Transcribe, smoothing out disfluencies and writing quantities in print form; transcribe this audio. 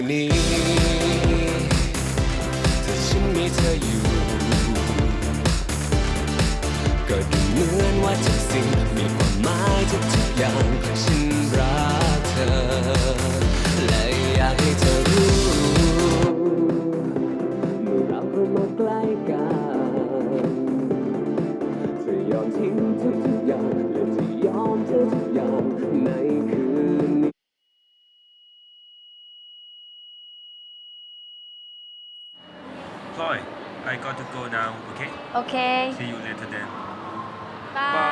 นนี้ถ้าฉันมีเธออยู่ก็ดูเหมือนว่าทุกสิ่งมีความหมายทุกอย่างฉันรักเธอและอยากให้เธอรู้เมื่อเราเข้ามาใกล้กันเธอยอมทิ้งทุกอย่างและจะยอมเธอทุกอย่างในคืนนี้ Chloe, I got to go now, okay? Okay. See you later then. Bye.